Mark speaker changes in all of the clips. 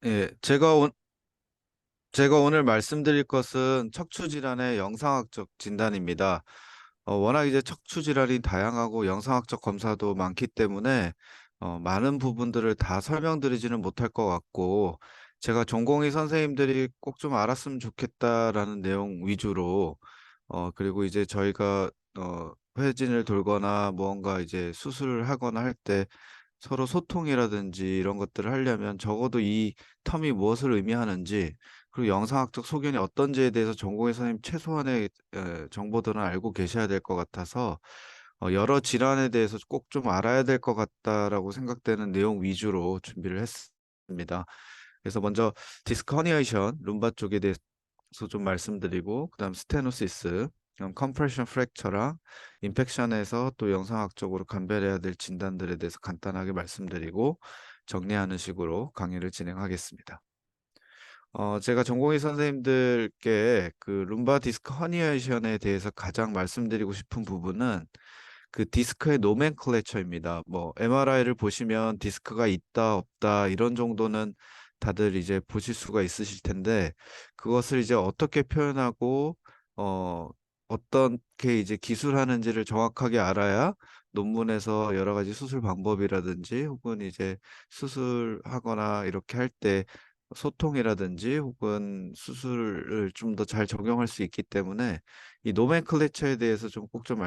Speaker 1: 예, 제가 오늘 말씀드릴 것은 척추 질환의 영상학적 진단입니다. 워낙 이제 척추 질환이 다양하고 영상학적 검사도 많기 때문에 많은 부분들을 다 설명드리지는 못할 것 같고, 제가 전공의 선생님들이 꼭 좀 알았으면 좋겠다라는 내용 위주로, 그리고 이제 저희가 회진을 돌거나 무언가 이제 수술을 하거나 할 때 서로 소통이라든지 이런 것들을 하려면 적어도 이 텀이 무엇을 의미하는지, 그리고 영상학적 소견이 어떤지에 대해서 전공의 선생님 최소한의 정보들은 알고 계셔야 될 것 같아서, 여러 질환에 대해서 꼭 좀 알아야 될 것 같다라고 생각되는 내용 위주로 준비를 했습니다. 그래서 먼저 디스크 허니에이션, 룸바 쪽에 대해서 좀 말씀드리고, 그다음 스테노시스, 컴프레션 프랙처랑 인펙션에서 또 영상학적으로 감별해야 될 진단들에 대해서 간단하게 말씀드리고 정리하는 식으로 강의를 진행하겠습니다. 제가 전공의 선생님들께 그 룸바 디스크 허니에이션에 대해서 가장 말씀드리고 싶은 부분은 그 디스크의 노멘클레처입니다. 뭐 MRI를 보시면 디스크가 있다 없다 이런 정도는 다들 이제 보실 수가 있으실 텐데, 그것을 이제 어떻게 표현하고 어 어떻게 이제 기술하는지를 정확하게 알아야 논문에서 여러 가지 수술 방법이라든지 혹은 이제 수술하거나 이렇게 할 때 소통이라든지 혹은 수술을 좀 더 잘 적용할 수 있기 때문에 이 노멘클레처에 대해서 좀 꼭 좀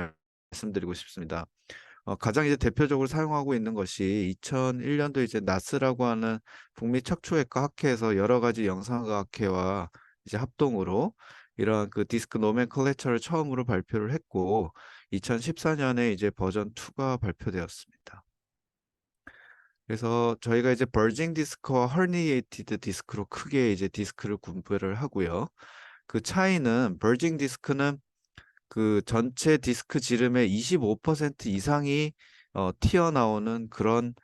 Speaker 1: 말씀드리고 싶습니다. 가장 이제 대표적으로 사용하고 있는 것이 2001년도 이제 나스라고 하는 북미 척추외과 학회에서 여러 가지 영상의학회와 이제 합동으로 이러한 그 디스크 노멘클레처를 처음으로 발표를 했고, 2014년에 이제 버전 2가 발표되었습니다. 그래서 저희가 이제 벌징 디스크와 허니에이티드 디스크로 크게 이제 디스크를 분배를 하고요. 그 차이는 벌징 디스크는 그 전체 디스크 지름의 25% 이상이 튀어나오는 그런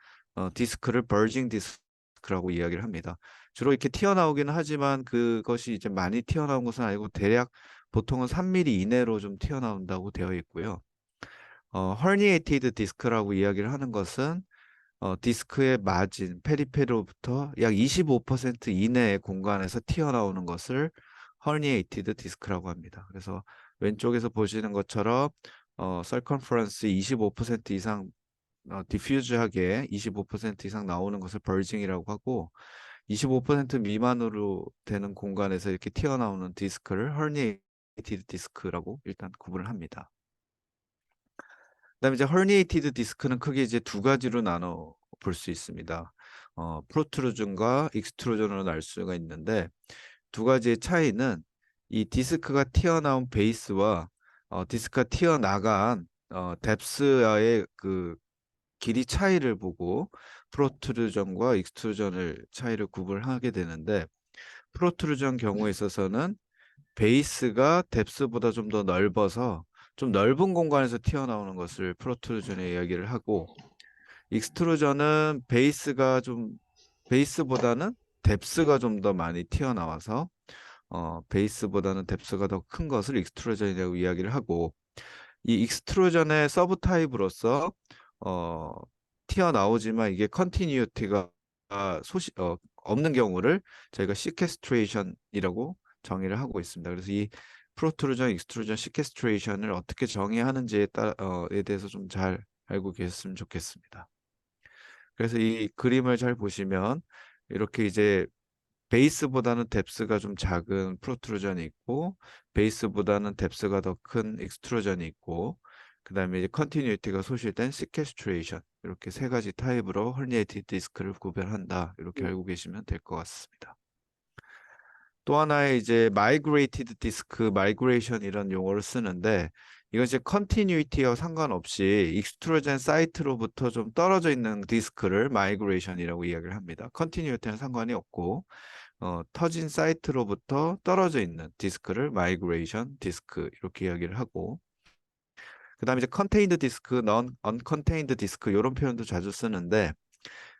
Speaker 1: 디스크를 벌징 디스크라고 이야기를 합니다. 주로 이렇게 튀어나오기는 하지만 그것이 이제 많이 튀어나온 것은 아니고 대략 보통은 3mm 이내로 좀 튀어나온다고 되어 있고요. herniated 디스크라고 이야기를 하는 것은 디스크의 마진, 페리페로부터 약 25% 이내의 공간에서 튀어나오는 것을 herniated 디스크라고 합니다. 그래서 왼쪽에서 보시는 것처럼 circumference 25% 이상 디퓨즈하게 25% 이상 나오는 것을 벌징이라고 하고, 25% 미만으로 되는 공간에서 이렇게 튀어나오는 디스크를 herniated 디스크라고 일단 구분을 합니다. 그다음에 이제 herniated 디스크는 크게 이제 두 가지로 나눠 볼 수 있습니다. 프로트루전과 익스트루전으로 날 수가 있는데, 두 가지의 차이는 이 디스크가 튀어나온 베이스와 디스크가 튀어나간 뎁스와의 그 길이 차이를 보고 프로트루전과 익스트루전을 차이를 구분하게 되는데, 프로트루전 경우에 있어서는 베이스가 뎁스보다 좀 더 넓어서 좀 넓은 공간에서 튀어나오는 것을 프로트루전의 이야기를 하고, 익스트루전은 베이스보다는 뎁스가 좀 더 많이 튀어나와서 베이스보다는 뎁스가 더 큰 것을 익스트루전이라고 이야기를 하고, 이 익스트루전의 서브 타입으로서 어, 튀어나오지만 이게 컨티뉴티가 없는 경우를 저희가 시케스트레이션이라고 정의를 하고 있습니다. 그래서 이 프로트루전, 익스트루전, 시케스트레이션을 어떻게 정의하는지에 에 대해서 좀 잘 알고 계셨으면 좋겠습니다. 그래서 이 그림을 잘 보시면 이렇게 이제 베이스보다는 뎁스가 좀 작은 프로트루전이 있고, 베이스보다는 뎁스가 더 큰 익스트루전이 있고, 그다음에 이제 컨티뉴이티가 소실된 시퀘스트레이션, 이렇게 세 가지 타입으로 헐니에이티드 디스크를 구별한다, 이렇게 알고 계시면 될 것 같습니다. 또 하나의 이제 마이그레이티드 디스크, 마이그레이션 이런 용어를 쓰는데, 이건 이제 컨티뉴이티와 상관없이 익스트루전 사이트로부터 좀 떨어져 있는 디스크를 마이그레이션이라고 이야기를 합니다. 컨티뉴이티는 상관이 없고, 터진 사이트로부터 떨어져 있는 디스크를 마이그레이션 디스크 이렇게 이야기를 하고, 그다음에 이제 컨테인드 디스크, 넌 언컨테인드 디스크 이런 표현도 자주 쓰는데,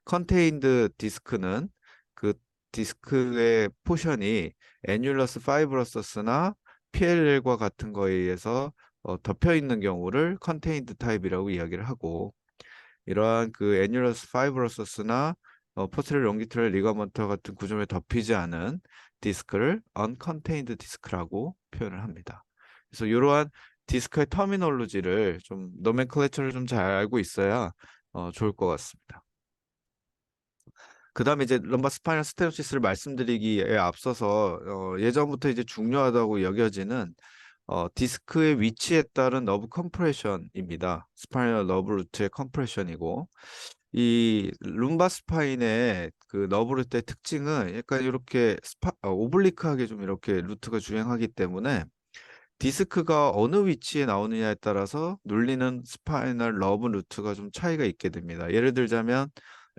Speaker 1: 컨테인드 디스크는 그 디스크의 포션이 애뉴러스 파이브러서스나 PLL과 같은 거에 의해서 덮여 있는 경우를 컨테인드 타입이라고 이야기를 하고, 이러한 그 애뉴러스 파이브러서스나 포스terior 롱기튜럴 리가먼트 같은 구조에 덮이지 않은 디스크를 uncontained 디스크라고 표현을 합니다. 그래서 이러한 디스크의 터미놀로지를 좀 노멘클레처를 좀 잘 알고 있어야 좋을 것 같습니다. 그 다음에 이제 럼바 스파이널 스테노시스를 말씀드리기에 앞서서 예전부터 이제 중요하다고 여겨지는 디스크의 위치에 따른 너브 컴프레션입니다. 스파이널 너브 루트의 컴프레션이고 이 룸바 스파인의 그 너브 루트의 특징은 약간 이렇게 오블리크하게 좀 이렇게 루트가 주행하기 때문에 디스크가 어느 위치에 나오느냐에 따라서 눌리는 스파이널 러브 루트가 좀 차이가 있게 됩니다. 예를 들자면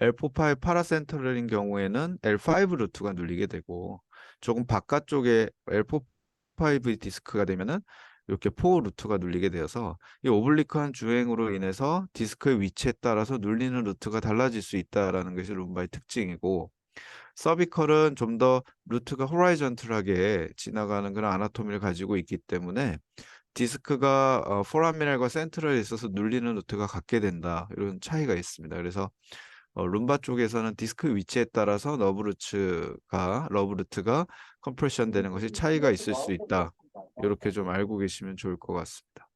Speaker 1: L45 파라센터럴인 경우에는 L5 루트가 눌리게 되고 조금 바깥쪽에 L45 디스크가 되면은 이렇게 4 루트가 눌리게 되어서 이 오블리크한 주행으로 인해서 디스크의 위치에 따라서 눌리는 루트가 달라질 수 있다라는 것이 룸바의 특징이고 서비컬은 좀 더 루트가 호라이전틀하게 지나가는 그런 아나토미를 가지고 있기 때문에 디스크가 포라미널과 센트럴에 있어서 눌리는 루트가 같게 된다. 이런 차이가 있습니다. 그래서 룸바 쪽에서는 디스크 위치에 따라서 러브 루트가 컴프레션 되는 것이 차이가 있을 수 있다. 이렇게 좀 알고 계시면 좋을 것 같습니다.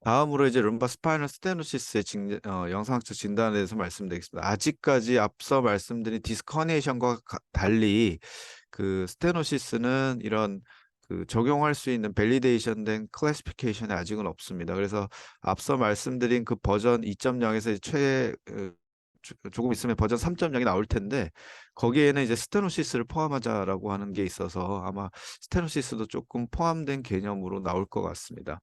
Speaker 1: 다음으로 이제 룸바 스파이널 스테노시스의 영상학적 진단에 대해서 말씀드리겠습니다. 아직까지 앞서 말씀드린 디스커니에이션과 달리 그 스테노시스는 이런 그 적용할 수 있는 밸리데이션된 클래시피케이션이 아직은 없습니다. 그래서 앞서 말씀드린 그 버전 2.0에서 조금 있으면 버전 3.0이 나올 텐데 거기에는 이제 스테노시스를 포함하자라고 하는 게 있어서 아마 스테노시스도 조금 포함된 개념으로 나올 것 같습니다.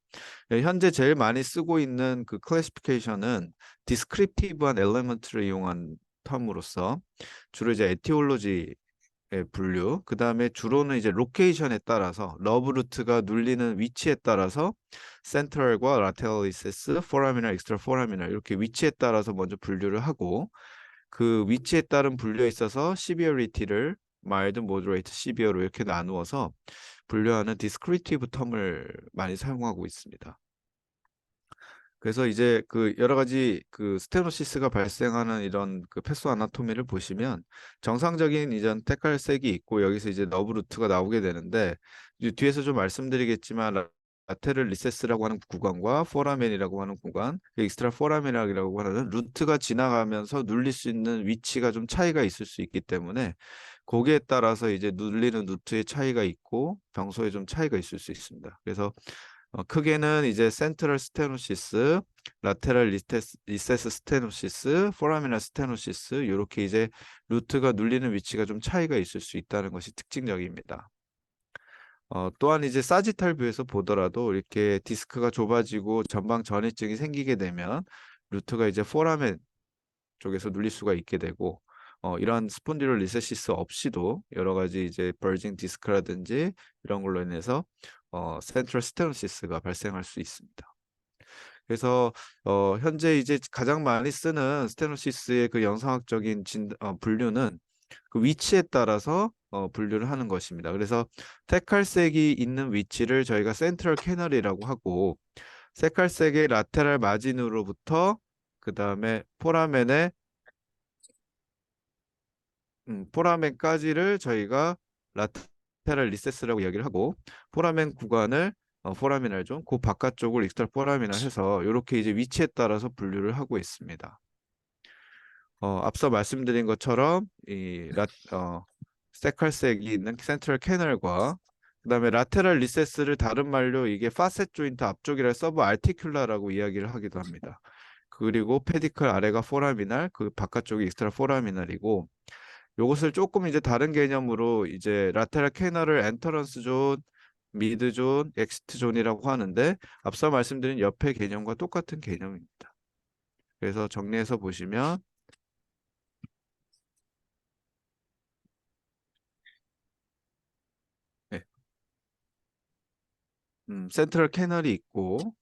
Speaker 1: 현재 제일 많이 쓰고 있는 그 클래시피케이션은 디스크립티브한 엘리먼트를 이용한 텀으로서 주로 이제 에티올로지 분류, 그 다음에 주로는 이제 로케이션에 따라서 러브 루트가 눌리는 위치에 따라서 센트럴과 라테럴리시스, 포라미널, 익스트라 포라미널 이렇게 위치에 따라서 먼저 분류를 하고 그 위치에 따른 분류에 있어서 시비어리티를 마일드, 모더레이트, 시비어로 이렇게 나누어서 분류하는 디스크리티브 텀을 많이 사용하고 있습니다. 그래서 이제 그 여러 가지 그 스테노시스가 발생하는 이런 그 패스 아나토미를 보시면 정상적인 이전 테칼색이 있고 여기서 이제 너브 루트가 나오게 되는데 이제 뒤에서 좀 말씀드리겠지만 라테럴 리세스라고 하는 구간과 포라멘이라고 하는 구간, 익스트라 포라멘이라고 하는 루트가 지나가면서 눌릴 수 있는 위치가 좀 차이가 있을 수 있기 때문에 거기에 따라서 이제 눌리는 루트의 차이가 있고 병소에 좀 차이가 있을 수 있습니다. 그래서 크게는 이제 센트럴 스테노시스, 라테럴 리세스 스테노시스, 포라미널 스테노시스 이렇게 이제 루트가 눌리는 위치가 좀 차이가 있을 수 있다는 것이 특징적입니다. 또한 이제 사지탈 뷰에서 보더라도 이렇게 디스크가 좁아지고 전방 전이증이 생기게 되면 루트가 이제 포라멘 쪽에서 눌릴 수가 있게 되고 이러한 스폰디로 리세시스 없이도 여러 가지 이제 벌징 디스크라든지 이런 걸로 인해서 센트럴 스테노시스가 발생할 수 있습니다. 그래서 현재 이제 가장 많이 쓰는 스테노시스의 그 영상학적인 분류는 그 위치에 따라서 분류를 하는 것입니다. 그래서 태칼색이 있는 위치를 저희가 센트럴 캐널이라고 하고 세칼색의 라테랄 마진으로부터 그 다음에 포라멘까지를 저희가 라테랄 리세스라고 얘기를 하고 포라멘 구간을 포라미널 존, 그 바깥쪽을 익스트라 포라미널 해서 이렇게 이제 위치에 따라서 분류를 하고 있습니다. 앞서 말씀드린 것처럼 세칼색이 있는 센트럴 캐널과 그다음에 라테랄 리세스를 다른 말로 이게 파셋 조인트 앞쪽이라 서브 알티큘라라고 이야기를 하기도 합니다. 그리고 페디클 아래가 포라미널, 그 바깥쪽이 익스트라 포라미널이고 요것을 조금 이제 다른 개념으로 이제 라테랄 캐널을 엔터런스 존, 미드 존, 엑시트 존이라고 하는데 앞서 말씀드린 옆에 개념과 똑같은 개념입니다. 그래서 정리해서 보시면 네. 센트럴 캐널이 있고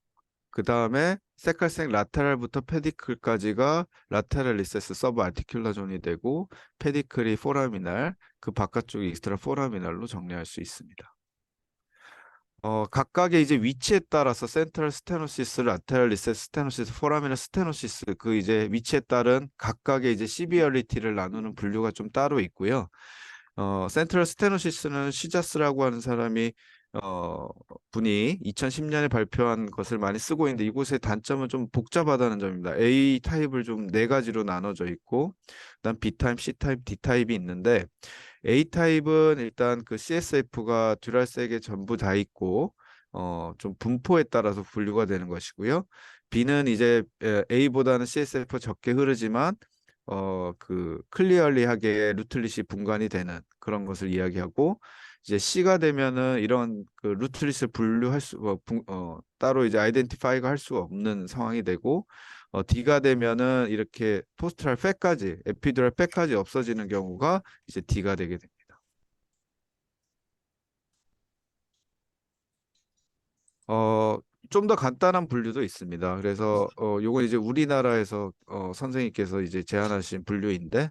Speaker 1: 그 다음에 세칼색 라테랄부터 페디클까지가 라테랄 리세스 서브 아티큘라 존이 되고 페디클이 포라미날 그 바깥쪽이 익스트라 포라미날로 정리할 수 있습니다. 각각의 이제 위치에 따라서 센트럴 스테노시스, 라테랄 리세스 스테노시스, 포라미널 스테노시스 그 이제 위치에 따른 각각의 이제 시비어리티를 나누는 분류가 좀 따로 있고요. 센트럴 스테노시스는 시자스라고 하는 사람이 어, 분이 2010년에 발표한 것을 많이 쓰고 있는데 이곳의 단점은 좀 복잡하다는 점입니다. A 타입을 좀 네 가지로 나눠져 있고, 그다음 B 타입, C 타입, D 타입이 있는데 A 타입은 일단 그 CSF가 듀랄색에 전부 다 있고 좀 분포에 따라서 분류가 되는 것이고요. B는 이제 A보다는 CSF가 적게 흐르지만 그 클리얼리하게 루틀릿이 분간이 되는 그런 것을 이야기하고 이제 C가 되면은 이런 그 루틀릿을 분류할 수 따로 이제 아이덴티파이가 할 수가 없는 상황이 되고 D가 되면은 이렇게 포스트럴 팻까지 에피듀럴 팻까지 없어지는 경우가 이제 D가 되게 됩니다. 어, 좀 더 간단한 분류도 있습니다. 그래서 요건 이제 우리나라에서 선생님께서 이제 제안하신 분류인데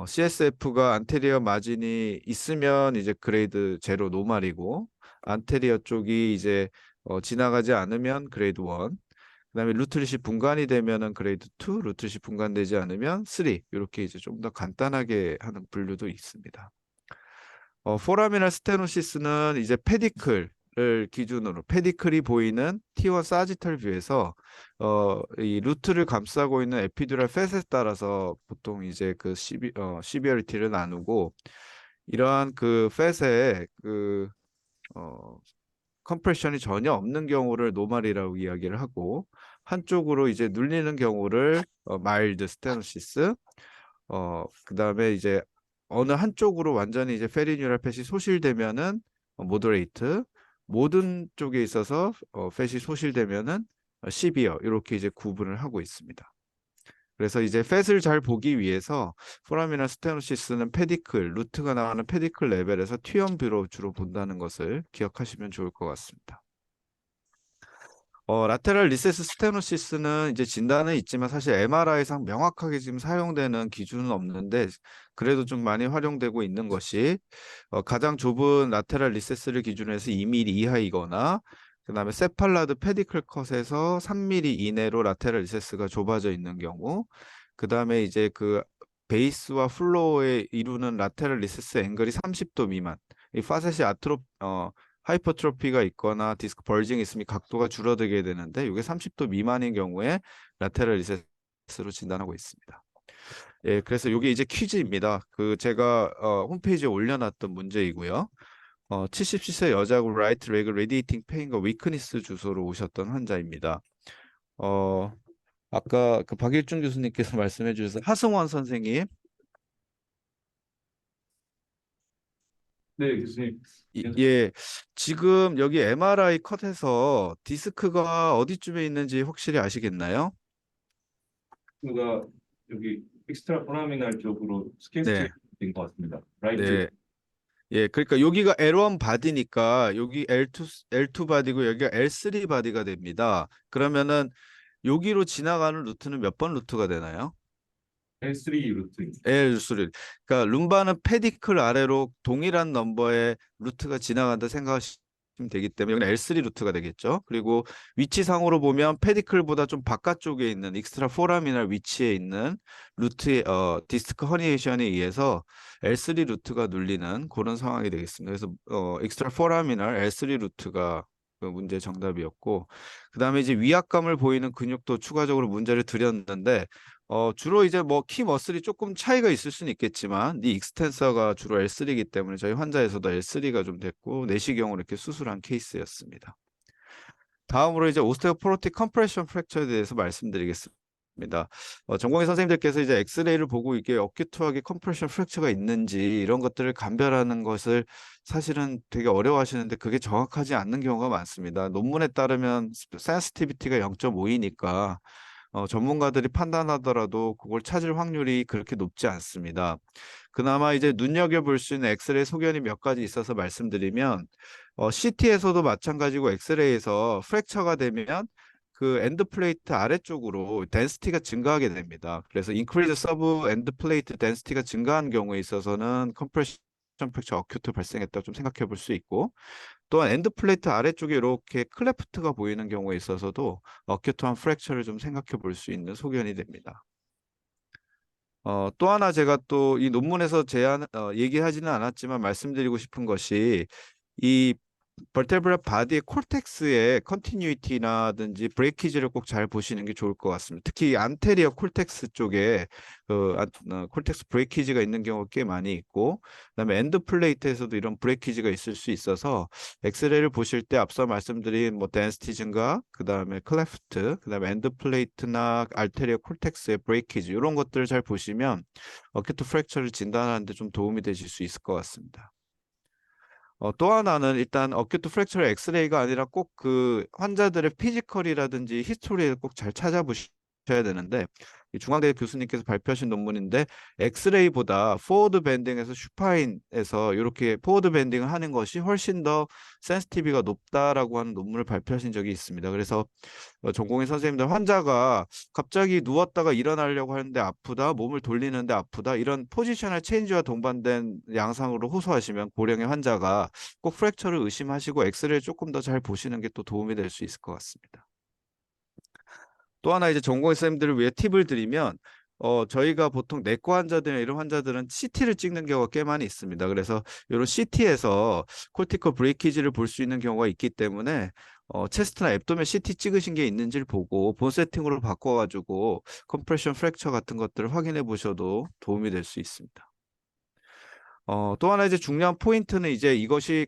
Speaker 1: CSF가 안테리어 마진이 있으면 이제 그레이드 제로 노말이고 안테리어 쪽이 이제 지나가지 않으면 그레이드 1 그다음에 루트릿이 분간이 되면은 그레이드 2 루트릿이 분간되지 않으면 3 이렇게 이제 좀 더 간단하게 하는 분류도 있습니다. 포라미널 스테노시스는 이제 페디클을 기준으로 페디클이 보이는 T1 사지털 뷰에서 이 루트를 감싸고 있는 에피듀랄 팻에 따라서 보통 이제 그 시비어리티를 나누고 이러한 그 팻에 그 어, 컴프레션이 전혀 없는 경우를 노말이라고 이야기를 하고 한쪽으로 이제 눌리는 경우를 마일드 스테노시스 그다음에 이제 어느 한쪽으로 완전히 이제 페리뉴럴 팻이 소실되면은 모더레이트, 모든 쪽에 있어서 팻이 소실되면은 시비어 이렇게 이제 구분을 하고 있습니다. 그래서 이제 팻을 잘 보기 위해서 포라미나 스테노시스는 페디클, 루트가 나가는 페디클 레벨에서 튀연뷰로 주로 본다는 것을 기억하시면 좋을 것 같습니다. 라테랄 리세스 스테노시스는 이제 진단은 있지만 사실 MRI상 명확하게 지금 사용되는 기준은 없는데 그래도 좀 많이 활용되고 있는 것이 가장 좁은 라테랄 리세스를 기준으로 해서 2mm 이하이거나 그다음에 세팔라드 페디클 컷에서 3mm 이내로 라테랄 리세스가 좁아져 있는 경우 그다음에 이제 그 베이스와 플로어에 이루는 라테랄 리세스 앵글이 30도 미만 이 파셋이 하이퍼트로피가 있거나 디스크 벌징이 있으면 각도가 줄어들게 되는데 이게 30도 미만인 경우에 라테랄 리세스로 진단하고 있습니다. 예, 그래서 이게 이제 퀴즈입니다. 그 제가 홈페이지에 올려놨던 문제이고요. 70세 여자고 라이트 레그 레디에이팅 페인과 위크니스 주소로 오셨던 환자입니다. 어, 아까 그 박일중 교수님께서 말씀해 주셔서 하승원 선생님
Speaker 2: 네, 교수님.
Speaker 1: 예, 지금 여기 MRI 컷에서 디스크가 어디쯤에 있는지 확실히 아시겠나요?
Speaker 2: 가 여기 엑스트라 포라미날 쪽으로 스캔스트레이
Speaker 1: 네,
Speaker 2: 된것 같습니다. 라이트.
Speaker 1: 네. 예, 그러니까 여기가 L1 바디니까 여기 L2 바디고 여기가 L3 바디가 됩니다. 그러면은 여기로 지나가는 루트는 몇 번 루트가 되나요?
Speaker 2: L3 루트입니다.
Speaker 1: L3. 그러니까 룸바는 페디클 아래로 동일한 넘버의 루트가 지나간다 생각하시면 되기 때문에 여기는 L3 루트가 되겠죠. 그리고 위치상으로 보면 페디클보다 좀 바깥쪽에 있는 익스트라 포라미널 위치에 있는 루트의 디스크 허니에이션에 의해서 L3 루트가 눌리는 그런 상황이 되겠습니다. 그래서 익스트라 포라미널 L3 루트가 그 문제 정답이었고 그다음에 이제 위압감을 보이는 근육도 추가적으로 문제를 드렸는데 주로 이제 뭐 키 머슬이 조금 차이가 있을 수는 있겠지만 니 익스텐서가 주로 L3이기 때문에 저희 환자에서도 L3가 좀 됐고 내시경으로 이렇게 수술한 케이스였습니다. 다음으로 이제 오스테오포로틱 컴프레션 프랙처에 대해서 말씀드리겠습니다. 전공의 선생님들께서 이제 엑스레이를 보고 이게 어큐트하게 컴프레션 프랙처가 있는지 이런 것들을 감별하는 것을 사실은 되게 어려워하시는데 그게 정확하지 않는 경우가 많습니다. 논문에 따르면 센시티비티가 0.5이니까 전문가들이 판단하더라도 그걸 찾을 확률이 그렇게 높지 않습니다. 그나마 이제 눈여겨볼 수 있는 엑스레이 소견이 몇 가지 있어서 말씀드리면 CT에서도 마찬가지고 엑스레이에서 프랙처가 되면 그 엔드 플레이트 아래쪽으로 덴시티가 증가하게 됩니다. 그래서 인크리즈 서브 엔드 플레이트 덴시티가 증가한 경우에 있어서는 컴프레션 프랙처 어큐트 발생했다고 좀 생각해 볼 수 있고, 또한 엔드 플레이트 아래쪽에 이렇게 클레프트가 보이는 경우에 있어서도 어큐트한 프랙처를 좀 생각해 볼 수 있는 소견이 됩니다. 또 하나 제가 또 이 논문에서 얘기하지는 않았지만 말씀드리고 싶은 것이, 이 벌테브라 바디의 콜텍스의 컨티뉴이티라든지 브레이키지를 꼭 잘 보시는 게 좋을 것 같습니다. 특히 안테리어 콜텍스 쪽에 콜텍스 브레이키지가 있는 경우가 꽤 많이 있고, 그다음에 엔드 플레이트에서도 이런 브레이키지가 있을 수 있어서 엑스레이를 보실 때 앞서 말씀드린 뭐 덴시티 증가, 그다음에 클레프트, 그다음에 엔드 플레이트나 알테리어 콜텍스의 브레이키지 이런 것들을 잘 보시면 어큐트 프랙처를 진단하는 데 좀 도움이 되실 수 있을 것 같습니다. 또 하나는 일단 어큐트 프랙처 엑스레이가 아니라 꼭 그 환자들의 피지컬이라든지 히스토리를 꼭 잘 찾아보셔야 되는데, 이 중앙대 교수님께서 발표하신 논문인데, 엑스레이보다 포워드 밴딩에서 슈파인에서 이렇게 포워드 밴딩을 하는 것이 훨씬 더 센시티비가 높다라고 하는 논문을 발표하신 적이 있습니다. 그래서 전공의 선생님들, 환자가 갑자기 누웠다가 일어나려고 하는데 아프다, 몸을 돌리는데 아프다, 이런 포지셔널 체인지와 동반된 양상으로 호소하시면 고령의 환자가 꼭 프랙처를 의심하시고 엑스레이를 조금 더 잘 보시는 게 또 도움이 될 수 있을 것 같습니다. 또 하나 이제 전공의 선생님들을 위해 팁을 드리면, 저희가 보통 내과 환자들이나 이런 환자들은 CT를 찍는 경우가 꽤 많이 있습니다. 그래서 이런 CT에서 콜티컬 브레이키지를 볼 수 있는 경우가 있기 때문에 체스트나 앱도멘 CT 찍으신 게 있는지를 보고 본 세팅으로 바꿔가지고 컴프레션 프랙처 같은 것들을 확인해 보셔도 도움이 될 수 있습니다. 또 하나 이제 중요한 포인트는 이제 이것이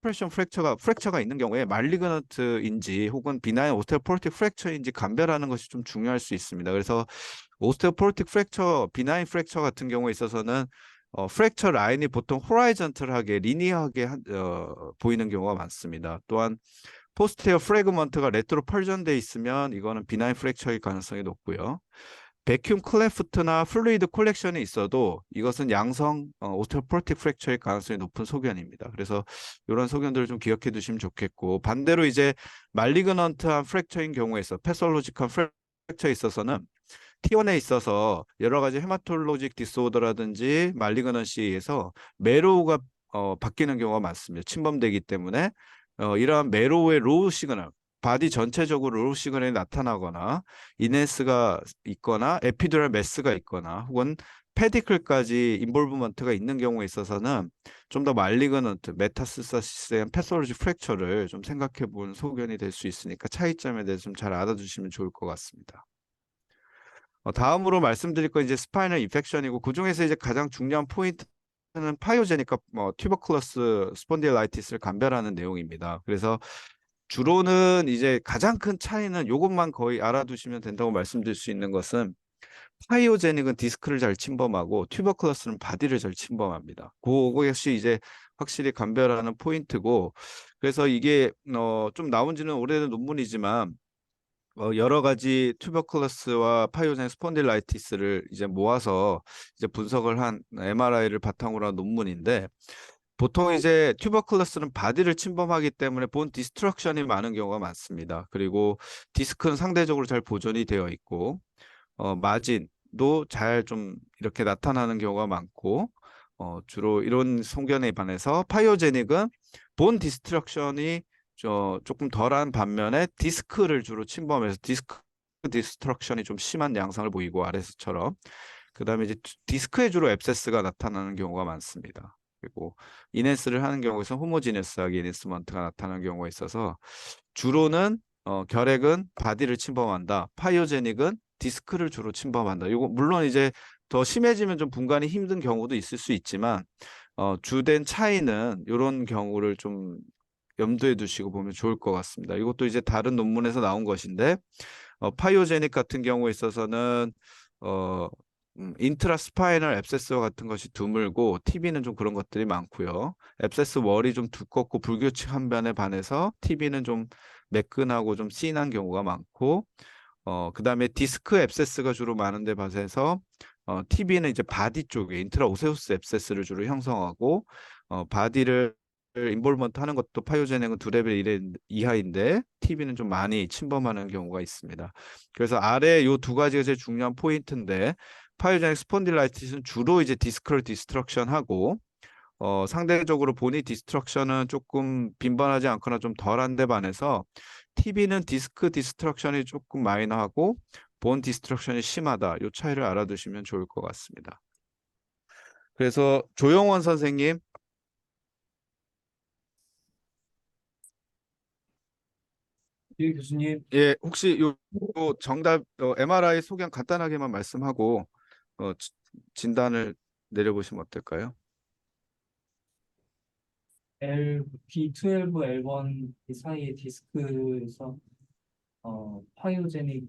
Speaker 1: 컴프레션 프랙처가 있는 경우에 말리그넌트인지 혹은 비나인 오스테오포로틱 프랙처인지 감별하는 것이 좀 중요할 수 있습니다. 그래서 오스테오포로틱 프랙처, 비나인 프랙처 같은 경우에 있어서는 프랙처 라인이 보통 호라이전털하게 리니어하게 보이는 경우가 많습니다. 또한 포스테어 프래그먼트가 레트로 펄전돼 있으면 이거는 비나인 프랙처일 가능성이 높고요. 베큐um 클래프트나 플루이드 콜렉션이 있어도 이것은 양성 오스테오포로틱 프랙처일 가능성이 높은 소견입니다. 그래서 이런 소견들을 좀 기억해 두시면 좋겠고, 반대로 이제 말리그넌트한 프랙처인 경우에서 패솔로지컬 프랙처에 있어서는 T1에 있어서 여러 가지 헤마톨로직 디스오더라든지 말리그넌시에서 메로우가 바뀌는 경우가 많습니다. 침범되기 때문에 이러한 메로우의 로우 시그널, 바디 전체적으로 로우 시그널이 나타나거나 이네스가 있거나 에피두랄 매스가 있거나 혹은 페디클까지 인볼브먼트가 있는 경우에 있어서는 좀 더 말리그넌트, 메타스타시스의 패솔로지 프랙처를 좀 생각해 본 소견이 될 수 있으니까 차이점에 대해서 좀 잘 알아두시면 좋을 것 같습니다. 다음으로 말씀드릴 건 이제 스파이널 인펙션이고, 그중에서 이제 가장 중요한 포인트는 파이오제니까 튜버클러스 스폰딜라이티스를 감별하는 내용입니다. 그래서 주로는 이제 가장 큰 차이는 이것만 거의 알아두시면 된다고 말씀드릴 수 있는 것은, 파이오제닉은 디스크를 잘 침범하고 튜버클러스는 바디를 잘 침범합니다. 그것이 이제 확실히 감별하는 포인트고, 그래서 이게 좀 나온 지는 오래된 논문이지만 여러 가지 튜버클러스와 파이오제닉 스폰딜라이티스를 이제 모아서 이제 분석을 한 MRI를 바탕으로 한 논문인데, 보통 이제 튜버클러스는 바디를 침범하기 때문에 본 디스트럭션이 많은 경우가 많습니다. 그리고 디스크는 상대적으로 잘 보존이 되어 있고, 마진도 잘 좀 이렇게 나타나는 경우가 많고, 주로 이런 소견에 반해서 파이오제닉은 본 디스트럭션이 조금 덜한 반면에 디스크를 주로 침범해서 디스크 디스트럭션이 좀 심한 양상을 보이고, 아래서처럼. 그다음에 이제 디스크에 주로 앱세스가 나타나는 경우가 많습니다. 그리고 이네스를 하는 경우에서 호모지네스하게 이네스먼트가 나타나는 경우가 있어서, 주로는 결핵은 바디를 침범한다, 파이오제닉은 디스크를 주로 침범한다. 이거 물론 이제 더 심해지면 좀 분간이 힘든 경우도 있을 수 있지만, 주된 차이는 이런 경우를 좀 염두에 두시고 보면 좋을 것 같습니다. 이것도 이제 다른 논문에서 나온 것인데, 파이오제닉 같은 경우에 있어서는 인트라스파이널 앱세스와 같은 것이 드물고, TB는 좀 그런 것들이 많고요. 앱세스 월이 좀 두껍고 불규칙한 면에 반해서 TB는 좀 매끈하고 좀 진한 경우가 많고, 그다음에 디스크 앱세스가 주로 많은데 반해서 TB는 이제 바디 쪽에 인트라 오세우스 앱세스를 주로 형성하고, 바디를 인볼먼트 하는 것도 파이오제닉은 2레벨 이하인데 TB는 좀 많이 침범하는 경우가 있습니다. 그래서 아래 요 두 가지가 제일 중요한 포인트인데, 파이오제닉 스폰딜라이티스는 주로 이제 디스크를 디스트럭션하고, 상대적으로 보니 디스트럭션은 조금 빈번하지 않거나 좀 덜한 데 반해서 TV는 디스크 디스트럭션이 조금 마이너하고 본 디스트럭션이 심하다. 이 차이를 알아두시면 좋을 것 같습니다. 그래서 조영원 선생님,
Speaker 2: 예, 교수님.
Speaker 1: 예, 혹시 요 정답 MRI 소견 간단하게만 말씀하고 진단을 내려보시면 어떨까요?
Speaker 3: B12, L1 이 사이의 디스크에서 파이오제닉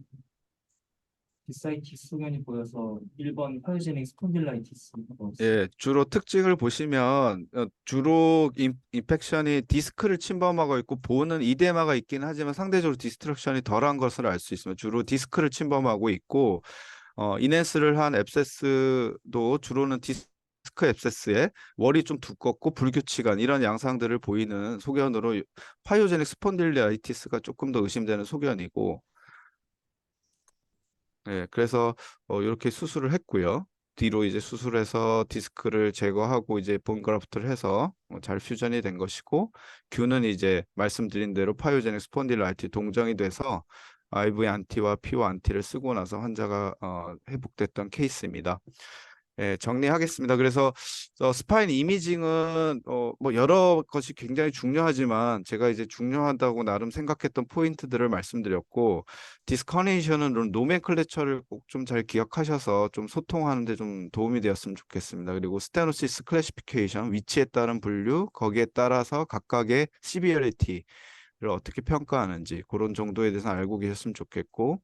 Speaker 3: 디사이티스 소견이 보여서 1번 파이오제닉 스폰딜라이티스가 보였어요.
Speaker 1: 예, 주로 특징을 보시면 주로 인펙션이 디스크를 침범하고 있고 본은 이데마가 있긴 하지만 상대적으로 디스트럭션이 덜한 것을 알 수 있습니다. 주로 디스크를 침범하고 있고 이넨스를 한 앱세스도 주로는 디스크 앱세스에 월이 좀 두껍고 불규칙한 이런 양상들을 보이는 소견으로 파이오제닉 스폰딜라이티스가 조금 더 의심되는 소견이고 예, 그래서 이렇게 수술을 했고요. 뒤로 이제 수술해서 디스크를 제거하고 이제 본 그라프트를 해서 잘 퓨전이 된 것이고 균은 이제 말씀드린 대로 파이오제닉 스폰딜라이티 동정이 돼서 IV 안티와 피오 안티를 쓰고 나서 환자가 회복됐던 케이스입니다. 예, 정리하겠습니다. 그래서 스파인 이미징은 뭐 여러 것이 굉장히 중요하지만 제가 이제 중요하다고 나름 생각했던 포인트들을 말씀드렸고 디스커네이션은 노멘클레처를 꼭 좀 잘 기억하셔서 좀 소통하는 데 좀 도움이 되었으면 좋겠습니다. 그리고 스테노시스 클래시피케이션 위치에 따른 분류 거기에 따라서 각각의 시비어리티 를 어떻게 평가하는지 그런 정도에 대해서 알고 계셨으면 좋겠고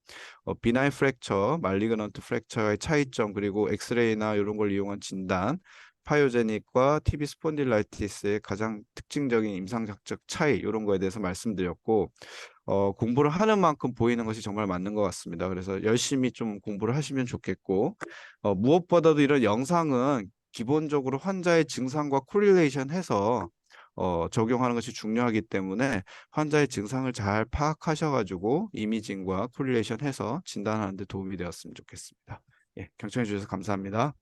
Speaker 1: 비나인 프랙처, 말리그넌트 프랙처의 차이점 그리고 엑스레이나 이런 걸 이용한 진단 파이오제닉과 TB 스폰딜라이티스의 가장 특징적인 임상학적 차이 이런 거에 대해서 말씀드렸고 공부를 하는 만큼 보이는 것이 정말 맞는 것 같습니다. 그래서 열심히 좀 공부를 하시면 좋겠고 무엇보다도 이런 영상은 기본적으로 환자의 증상과 코릴레이션 해서 적용하는 것이 중요하기 때문에 환자의 증상을 잘 파악하셔가지고 이미징과 코릴레이션 해서 진단하는 데 도움이 되었으면 좋겠습니다. 예, 경청해 주셔서 감사합니다.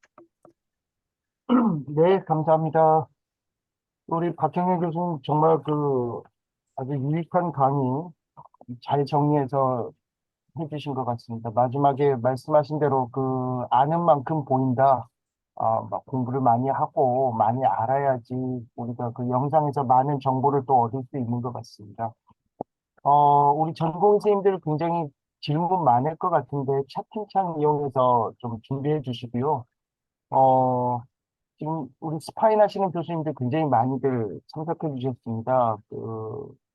Speaker 4: 네, 감사합니다. 우리 박형일 교수님 정말 아주 유익한 강의 잘 정리해서 해주신 것 같습니다. 마지막에 말씀하신 대로 아는 만큼 보인다. 막 공부를 많이 하고 많이 알아야지 우리가 그 영상에서 많은 정보를 또 얻을 수 있는 것 같습니다. 우리 전공 선생님들 굉장히 질문 많을 것 같은데 채팅창 이용해서 좀 준비해 주시고요. 어, 지금 우리 스파인 하시는 교수님들 굉장히 많이들 참석해 주셨습니다.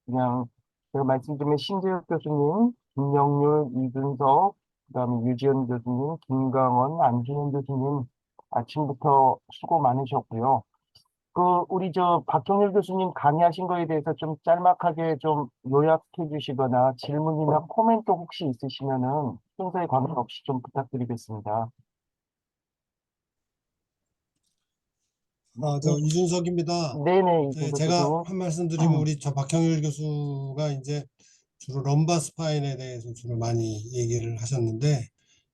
Speaker 4: 그냥 제가 말씀드리면 신재혁 교수님, 김영률, 이준석, 그다음에 유지연 교수님, 김강원, 안준현 교수님 아침부터 수고 많으셨고요. 우리 박형일 교수님 강의하신 거에 대해서 좀 짤막하게 좀 요약해 주시거나 질문이나 코멘트 혹시 있으시면은 순서에 관계없이 좀 부탁드리겠습니다.
Speaker 5: 이준석입니다.
Speaker 4: 네네,
Speaker 5: 네,
Speaker 4: 이준석
Speaker 5: 제가
Speaker 4: 교수.
Speaker 5: 한 말씀 드리면 우리 박형일 교수가 이제 주로 럼바 스파인에 대해서 주로 많이 얘기를 하셨는데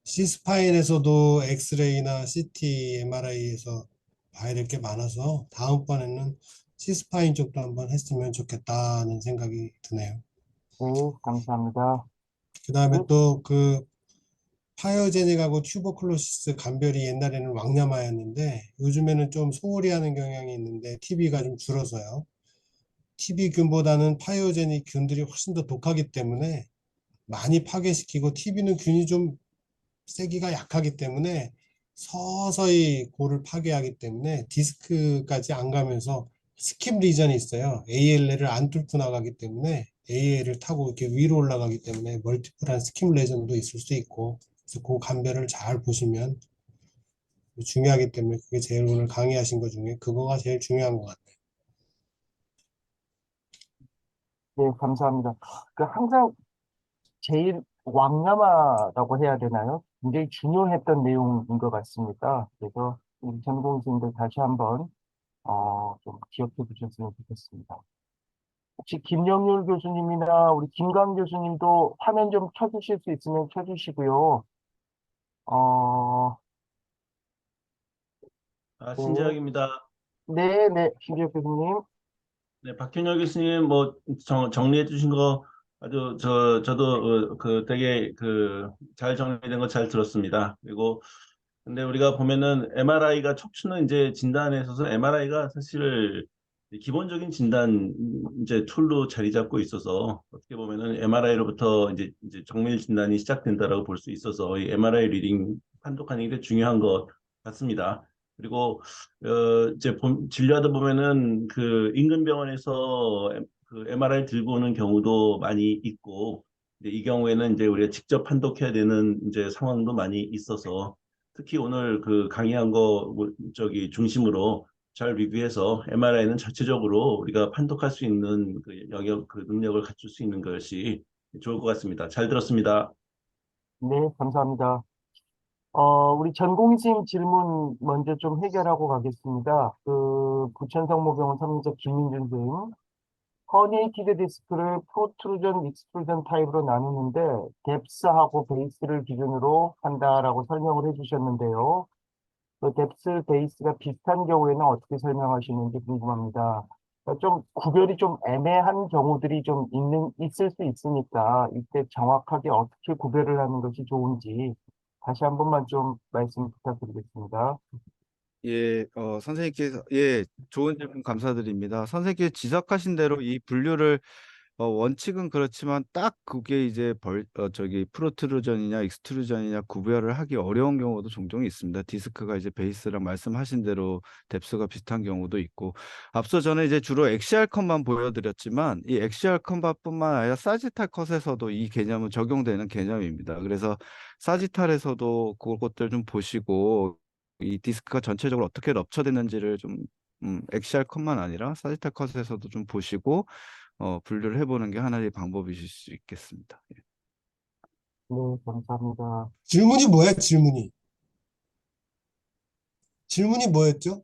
Speaker 5: C 스파인에서도 엑스레이나 CT, MRI에서 봐야 될 게 많아서 다음번에는 C 스파인 쪽도 한번 했으면 좋겠다는 생각이 드네요.
Speaker 4: 네, 감사합니다.
Speaker 5: 그 다음에
Speaker 4: 네,
Speaker 5: 또 파이오제닉하고 튜버클로시스 간별이 옛날에는 왕냐마였는데 요즘에는 좀 소홀히 하는 경향이 있는데 TB가 좀 줄어서요. TB균보다는 파이오제닉 균들이 훨씬 더 독하기 때문에 많이 파괴시키고 TB는 균이 좀 세기가 약하기 때문에 서서히 골을 파괴하기 때문에 디스크까지 안 가면서 스킵 리전이 있어요. ALL을 안 뚫고 나가기 때문에 AL을 타고 이렇게 위로 올라가기 때문에 멀티플한 스킵 레전도 있을 수 있고 그래서 그 감별을 잘 보시면 중요하기 때문에 그게 제일 오늘 강의하신 것 중에 그거가 제일 중요한 것 같아요.
Speaker 4: 네, 감사합니다. 항상 제일 왕냐마라고 해야 되나요? 굉장히 중요했던 내용인 것 같습니다. 그래서 우리 전공생들 다시 한번 좀 기억해 주셨으면 좋겠습니다. 혹시 김영률 교수님이나 우리 김강 교수님도 화면 좀 켜주실 수 있으면 켜주시고요. 어, 네,
Speaker 6: 신재혁입니다.
Speaker 4: 네, 네, 신지혁 교수님.
Speaker 6: 네, 박현열 교수님 뭐 정리해 주신 거 아주 저도 그 되게 그 잘 정리된 거 잘 들었습니다. 그리고 근데 우리가 보면은 MRI가 척추는 이제 진단에 있어서 MRI가 사실 기본적인 진단 이제 툴로 자리 잡고 있어서 어떻게 보면은 MRI로부터 이제 정밀 진단이 시작된다라고 볼 수 있어서 이 MRI 리딩 판독하는 게 중요한 것 같습니다. 그리고 이제 진료하다 보면은 그 인근 병원에서 그 MRI 들고 오는 경우도 많이 있고 이제 이 경우에는 이제 우리가 직접 판독해야 되는 이제 상황도 많이 있어서 특히 오늘 그 강의한 거 저기 중심으로 잘 리뷰해서 MRI는 전체적으로 우리가 판독할 수 있는 그 영역 그 능력을 갖출 수 있는 것이 좋을 것 같습니다. 잘 들었습니다.
Speaker 4: 네, 감사합니다. 우리 전공의님 질문 먼저 좀 해결하고 가겠습니다. 부천성모병원 삼림자 김민준 등 허니에이티드 디스크를 프로트루전, 익스트루전 타입으로 나누는데 뎁스하고 베이스를 기준으로 한다라고 설명을 해주셨는데요. 그 뎁스, 베이스가 비슷한 경우에는 어떻게 설명하시는지 궁금합니다. 좀 구별이 좀 애매한 경우들이 좀 있을 수 있으니까 이때 정확하게 어떻게 구별을 하는 것이 좋은지 다시 한 번만 좀 말씀 부탁드리겠습니다.
Speaker 1: 예, 선생님께서, 예, 좋은 질문 감사드립니다. 선생님께서 지적하신 대로 이 분류를, 원칙은 그렇지만 딱 그게 이제 저기 프로트루전이냐 익스트루전이냐 구별을 하기 어려운 경우도 종종 있습니다. 디스크가 이제 베이스랑 말씀하신 대로 뎁스가 비슷한 경우도 있고, 앞서 저는 이제 주로 엑시알 컷만 보여드렸지만 이 엑시알 컷뿐만 아니라 사지탈 컷에서도 이 개념은 적용되는 개념입니다. 그래서 사지탈에서도 그것들 좀 보시고 이 디스크가 전체적으로 어떻게 럽처됐는지를 좀 엑시알 컷만 아니라 사지탈 컷에서도 좀 보시고 분류를 해보는 게 하나의 방법이실 수 있겠습니다. 예.
Speaker 4: 네, 감사합니다.
Speaker 5: 질문이 뭐야, 질문이? 질문이 뭐였죠?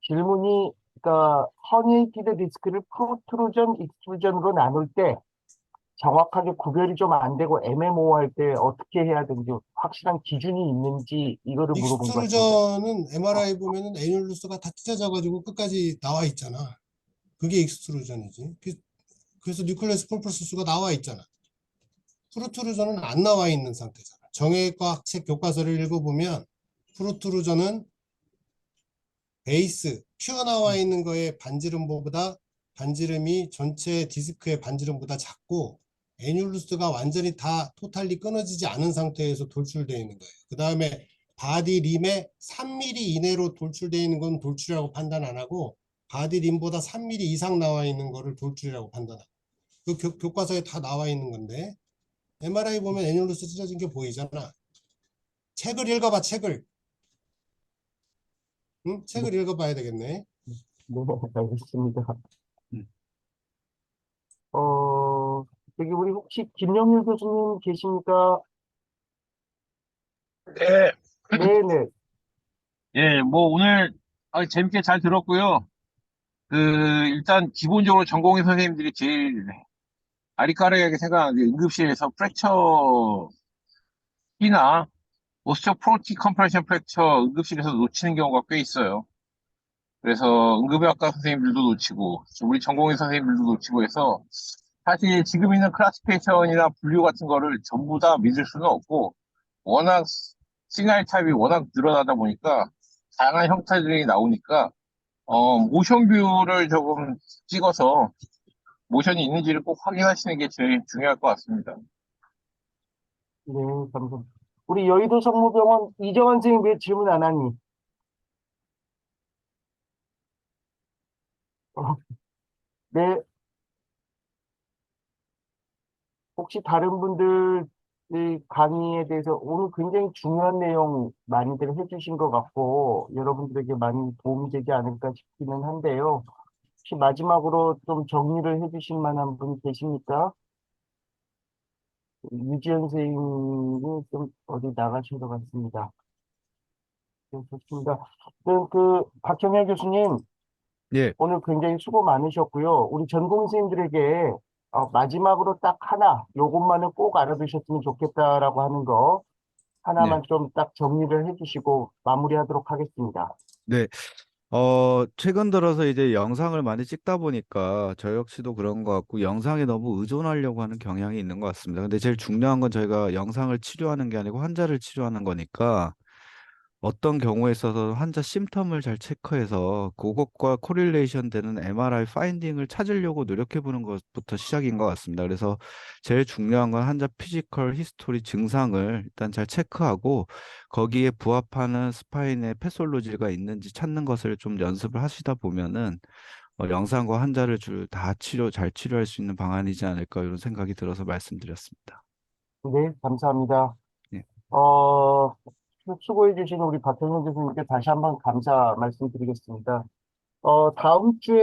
Speaker 4: 질문이, 그러니까 허니에이티드 디스크를 프로트루전, 익스트루전으로 나눌 때 정확하게 구별이 좀 안 되고 애매모호할 때 어떻게 해야 되는지 확실한 기준이 있는지 이거를 물어본 것 같습니다.
Speaker 5: 익스트루전은 MRI 보면은 애뉴루스가 다 찢어져가지고 끝까지 나와 있잖아. 그게 익스트루전이지. 그래서 뉴클레스 폴퍼스수가 나와 있잖아. 프로트루전은 안 나와 있는 상태잖아. 정형외과 책 교과서를 읽어보면 프로트루전은 베이스, 튀어나와 있는 거에 반지름이 전체 디스크의 반지름보다 작고 애뉴루스가 완전히 다 토탈리 끊어지지 않은 상태에서 돌출되어 있는 거예요. 그 다음에 바디 림에 3mm 이내로 돌출되어 있는 건 돌출이라고 판단 안 하고 바디 림보다 3mm 이상 나와 있는 거를 돌출이라고 판단하고 그 교과서에 다 나와 있는 건데 MRI 보면 애뉴루스 찢어진 게 보이잖아. 책을 읽어봐, 책을. 응? 책을 읽어봐야 되겠네.
Speaker 4: 네, 알겠습니다.
Speaker 1: 음.
Speaker 4: 여기 우리 혹시 김영일 교수님 계십니까?
Speaker 2: 네.
Speaker 4: 네네.
Speaker 2: 예, 뭐 오늘 재밌게 잘 들었고요. 일단 기본적으로 전공의 선생님들이 제일 아리까리하게 생각하는 게 응급실에서 프랙처 P나 오스티오포로틱 컴프레션 프랙처 응급실에서 놓치는 경우가 꽤 있어요. 그래서 응급의학과 선생님들도 놓치고 우리 전공의 선생님들도 놓치고 해서 사실 지금 있는 클래시피케이션이나 분류 같은 거를 전부 다 믿을 수는 없고 워낙 시그널 타입이 워낙 늘어나다 보니까 다양한 형태들이 나오니까 모션 뷰를 조금 찍어서 모션이 있는지를 꼭 확인하시는 게 제일 중요할 것 같습니다.
Speaker 4: 네, 감사합니다. 우리 여의도 성모병원 이정환 선생님 왜 질문 안 하니? 어, 네, 혹시 다른 분들 이 강의에 대해서 오늘 굉장히 중요한 내용 많이들 해주신 것 같고 여러분들에게 많이 도움이 되지 않을까 싶기는 한데요. 혹시 마지막으로 좀 정리를 해주실 만한 분 계십니까? 유지연 선생님이 좀 어디 나가신 것 같습니다. 네, 좋습니다. 박형일 교수님,
Speaker 1: 예,
Speaker 4: 오늘 굉장히 수고 많으셨고요. 우리 전공 선생님들에게 마지막으로 딱 하나, 요것만은 꼭 알아두셨으면 좋겠다라고 하는 거
Speaker 1: 네,
Speaker 4: 하나만 좀 딱 정리를 해주시고 마무리하도록 하겠습니다.
Speaker 1: 네. 최근 들어서 이제 영상을 많이 찍다 보니까 저 역시도 그런 것 같고 영상에 너무 의존하려고 하는 경향이 있는 것 같습니다. 근데 제일 중요한 건 저희가 영상을 치료하는 게 아니고 환자를 치료하는 거니까 어떤 경우에 있어서 환자 심텀을 잘 체크해서 그것과 코릴레이션 되는 MRI 파인딩을 찾으려고 노력해 보는 것부터 시작인 것 같습니다. 그래서 제일 중요한 건 환자 피지컬 히스토리 증상을 일단 잘 체크하고 거기에 부합하는 스파인의 패솔로지가 있는지 찾는 것을 좀 연습을 하시다 보면은 영상과 환자를 다 잘 치료할 수 있는 방안이지 않을까 이런 생각이 들어서 말씀드렸습니다.
Speaker 4: 네, 감사합니다.
Speaker 1: 예.
Speaker 4: 어, 수고해주신 우리 박형현 교수님께 다시 한번 감사 말씀드리겠습니다. 다음 주에